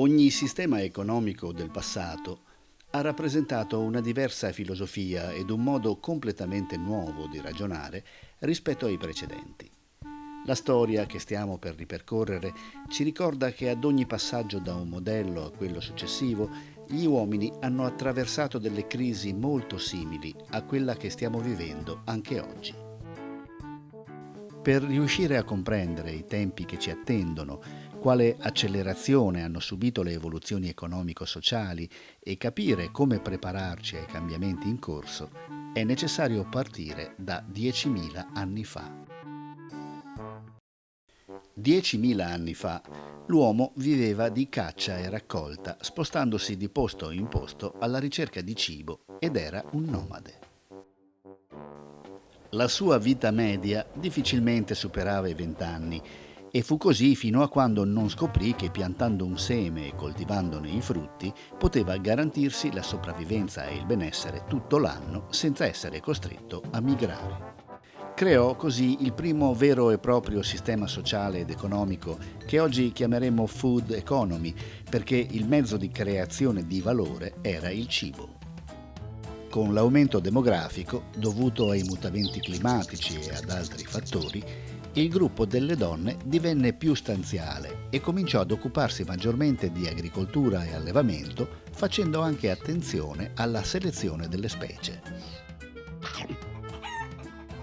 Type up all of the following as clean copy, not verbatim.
Ogni sistema economico del passato ha rappresentato una diversa filosofia ed un modo completamente nuovo di ragionare rispetto ai precedenti. La storia che stiamo per ripercorrere ci ricorda che ad ogni passaggio da un modello a quello successivo, gli uomini hanno attraversato delle crisi molto simili a quella che stiamo vivendo anche oggi. Per riuscire a comprendere i tempi che ci attendono, quale accelerazione hanno subito le evoluzioni economico-sociali e capire come prepararci ai cambiamenti in corso, è necessario partire da 10.000 anni fa. 10.000 anni fa l'uomo viveva di caccia e raccolta, spostandosi di posto in posto alla ricerca di cibo ed era un nomade. La sua vita media difficilmente superava i 20 anni e fu così fino a quando non scoprì che piantando un seme e coltivandone i frutti poteva garantirsi la sopravvivenza e il benessere tutto l'anno senza essere costretto a migrare. Creò così il primo vero e proprio sistema sociale ed economico che oggi chiameremo food economy, perché il mezzo di creazione di valore era il cibo. Con l'aumento demografico, dovuto ai mutamenti climatici e ad altri fattori, il gruppo delle donne divenne più stanziale e cominciò ad occuparsi maggiormente di agricoltura e allevamento, facendo anche attenzione alla selezione delle specie.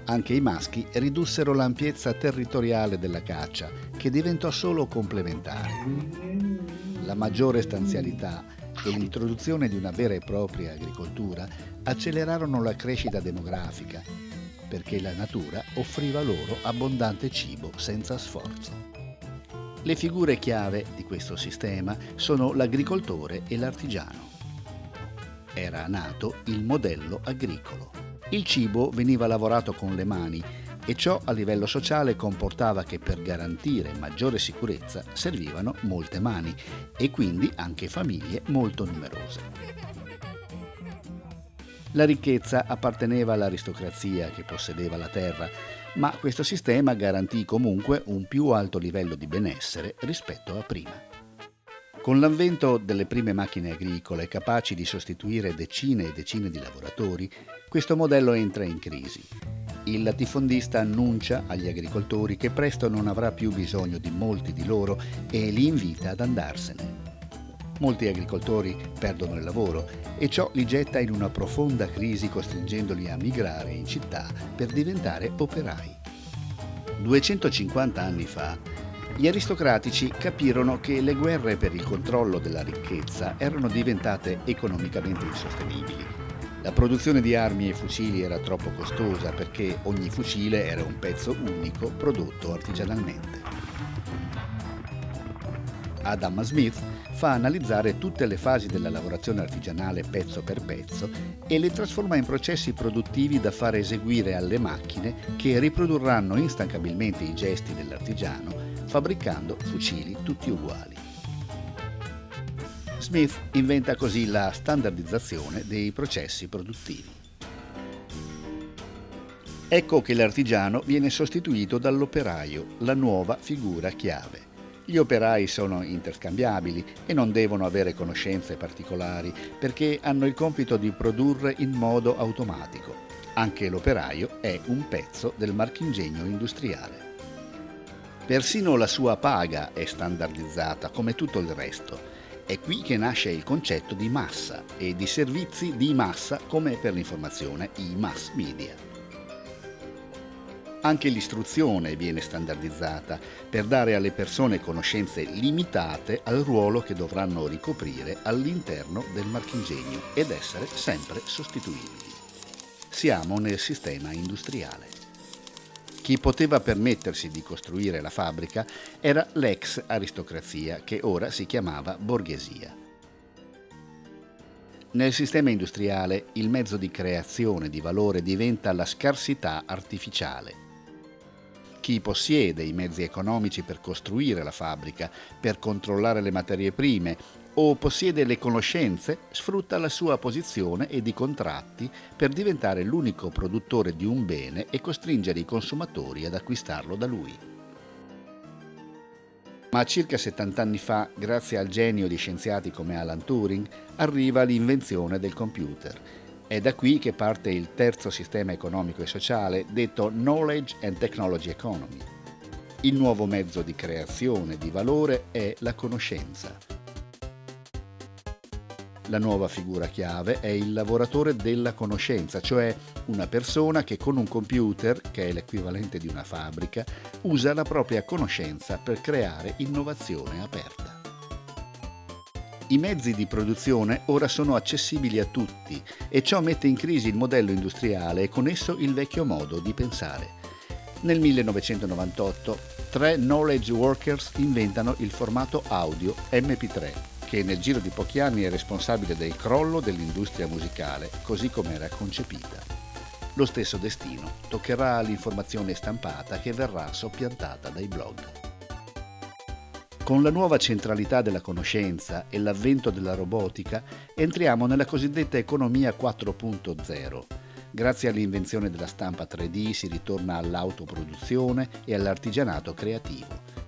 Anche i maschi ridussero l'ampiezza territoriale della caccia, che diventò solo complementare. La maggiore stanzialità e l'introduzione di una vera e propria agricoltura accelerarono la crescita demografica, perché la natura offriva loro abbondante cibo senza sforzo. Le figure chiave di questo sistema sono l'agricoltore e l'artigiano. Era nato il modello agricolo. Il cibo veniva lavorato con le mani e ciò a livello sociale comportava che per garantire maggiore sicurezza servivano molte mani e quindi anche famiglie molto numerose. La ricchezza apparteneva all'aristocrazia che possedeva la terra, ma questo sistema garantì comunque un più alto livello di benessere rispetto a prima. Con l'avvento delle prime macchine agricole capaci di sostituire decine e decine di lavoratori, questo modello entra in crisi. Il latifondista annuncia agli agricoltori che presto non avrà più bisogno di molti di loro e li invita ad andarsene. Molti agricoltori perdono il lavoro e ciò li getta in una profonda crisi costringendoli a migrare in città per diventare operai. 250 anni fa, gli aristocratici capirono che le guerre per il controllo della ricchezza erano diventate economicamente insostenibili. La produzione di armi e fucili era troppo costosa perché ogni fucile era un pezzo unico prodotto artigianalmente. Adam Smith fa analizzare tutte le fasi della lavorazione artigianale pezzo per pezzo e le trasforma in processi produttivi da fare eseguire alle macchine che riprodurranno instancabilmente i gesti dell'artigiano, fabbricando fucili tutti uguali. Smith inventa così la standardizzazione dei processi produttivi. Ecco che l'artigiano viene sostituito dall'operaio, la nuova figura chiave. Gli operai sono interscambiabili e non devono avere conoscenze particolari perché hanno il compito di produrre in modo automatico. Anche l'operaio è un pezzo del marchingegno industriale. Persino la sua paga è standardizzata come tutto il resto. È qui che nasce il concetto di massa e di servizi di massa come per l'informazione i mass media. Anche l'istruzione viene standardizzata per dare alle persone conoscenze limitate al ruolo che dovranno ricoprire all'interno del marchingegno ed essere sempre sostituibili. Siamo nel sistema industriale. Chi poteva permettersi di costruire la fabbrica era l'ex aristocrazia, che ora si chiamava borghesia. Nel sistema industriale il mezzo di creazione di valore diventa la scarsità artificiale. Chi possiede i mezzi economici per costruire la fabbrica, per controllare le materie prime o possiede le conoscenze, sfrutta la sua posizione ed i contratti per diventare l'unico produttore di un bene e costringere i consumatori ad acquistarlo da lui. Ma circa 70 anni fa, grazie al genio di scienziati come Alan Turing, arriva l'invenzione del computer. È da qui che parte il terzo sistema economico e sociale, detto Knowledge and Technology Economy. Il nuovo mezzo di creazione di valore è la conoscenza. La nuova figura chiave è il lavoratore della conoscenza, cioè una persona che con un computer, che è l'equivalente di una fabbrica, usa la propria conoscenza per creare innovazione aperta. I mezzi di produzione ora sono accessibili a tutti e ciò mette in crisi il modello industriale e con esso il vecchio modo di pensare. Nel 1998, 3 knowledge workers inventano il formato audio MP3, che nel giro di pochi anni è responsabile del crollo dell'industria musicale, così come era concepita. Lo stesso destino toccherà all'informazione stampata che verrà soppiantata dai blog. Con la nuova centralità della conoscenza e l'avvento della robotica entriamo nella cosiddetta economia 4.0. Grazie all'invenzione della stampa 3D si ritorna all'autoproduzione e all'artigianato creativo.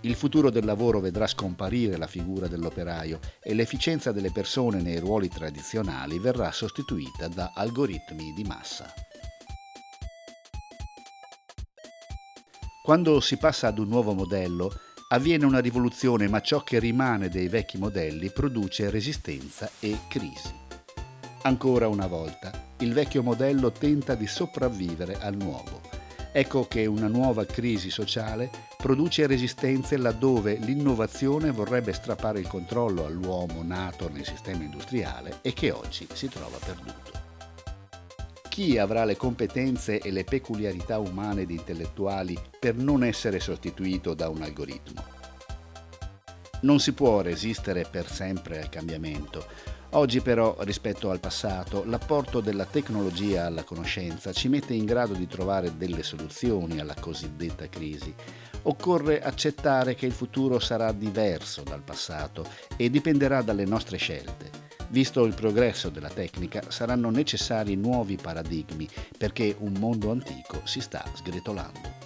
Il futuro del lavoro vedrà scomparire la figura dell'operaio e l'efficienza delle persone nei ruoli tradizionali verrà sostituita da algoritmi di massa. Quando si passa ad un nuovo modello, avviene una rivoluzione, ma ciò che rimane dei vecchi modelli produce resistenza e crisi. Ancora una volta, il vecchio modello tenta di sopravvivere al nuovo. Ecco che una nuova crisi sociale produce resistenze laddove l'innovazione vorrebbe strappare il controllo all'uomo nato nel sistema industriale e che oggi si trova perduto. Chi avrà le competenze e le peculiarità umane ed intellettuali per non essere sostituito da un algoritmo? Non si può resistere per sempre al cambiamento. Oggi però, rispetto al passato, l'apporto della tecnologia alla conoscenza ci mette in grado di trovare delle soluzioni alla cosiddetta crisi. Occorre accettare che il futuro sarà diverso dal passato e dipenderà dalle nostre scelte. Visto il progresso della tecnica, saranno necessari nuovi paradigmi perché un mondo antico si sta sgretolando.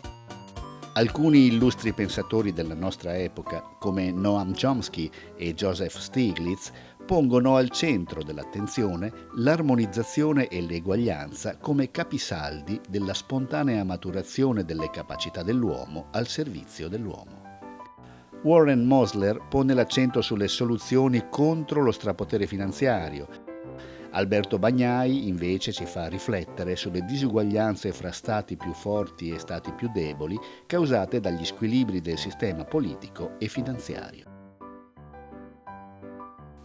Alcuni illustri pensatori della nostra epoca, come Noam Chomsky e Joseph Stiglitz, pongono al centro dell'attenzione l'armonizzazione e l'eguaglianza come capisaldi della spontanea maturazione delle capacità dell'uomo al servizio dell'uomo. Warren Mosler pone l'accento sulle soluzioni contro lo strapotere finanziario. Alberto Bagnai invece ci fa riflettere sulle disuguaglianze fra stati più forti e stati più deboli causate dagli squilibri del sistema politico e finanziario.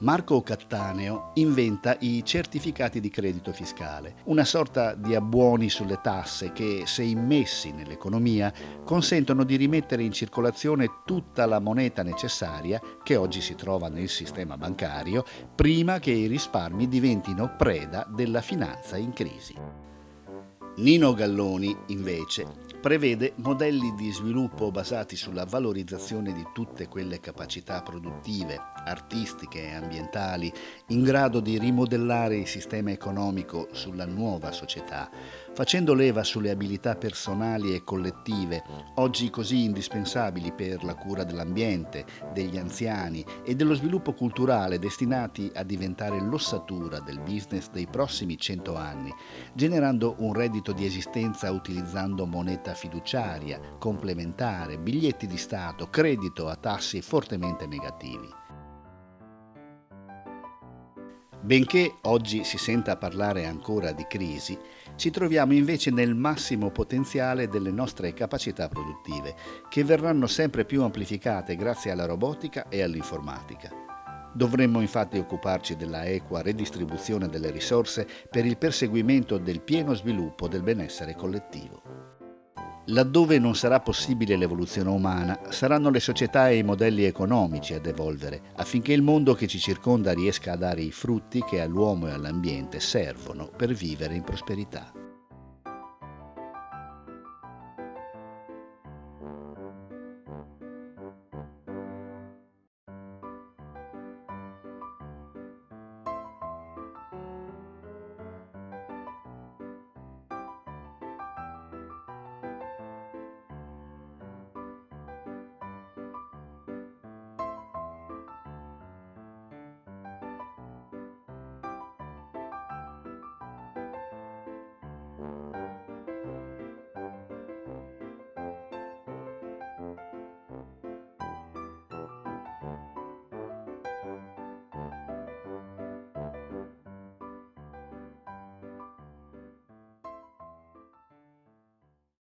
Marco Cattaneo inventa i certificati di credito fiscale, una sorta di abbuoni sulle tasse che, se immessi nell'economia, consentono di rimettere in circolazione tutta la moneta necessaria che oggi si trova nel sistema bancario, prima che i risparmi diventino preda della finanza in crisi. Nino Galloni, invece, prevede modelli di sviluppo basati sulla valorizzazione di tutte quelle capacità produttive, artistiche e ambientali in grado di rimodellare il sistema economico sulla nuova società, facendo leva sulle abilità personali e collettive, oggi così indispensabili per la cura dell'ambiente, degli anziani e dello sviluppo culturale, destinati a diventare l'ossatura del business dei prossimi 100 anni, generando un reddito di esistenza utilizzando moneta fiduciaria, complementare, biglietti di Stato, credito a tassi fortemente negativi. Benché oggi si senta parlare ancora di crisi, ci troviamo invece nel massimo potenziale delle nostre capacità produttive, che verranno sempre più amplificate grazie alla robotica e all'informatica. Dovremmo infatti occuparci della equa redistribuzione delle risorse per il perseguimento del pieno sviluppo del benessere collettivo. Laddove non sarà possibile l'evoluzione umana, saranno le società e i modelli economici ad evolvere, affinché il mondo che ci circonda riesca a dare i frutti che all'uomo e all'ambiente servono per vivere in prosperità.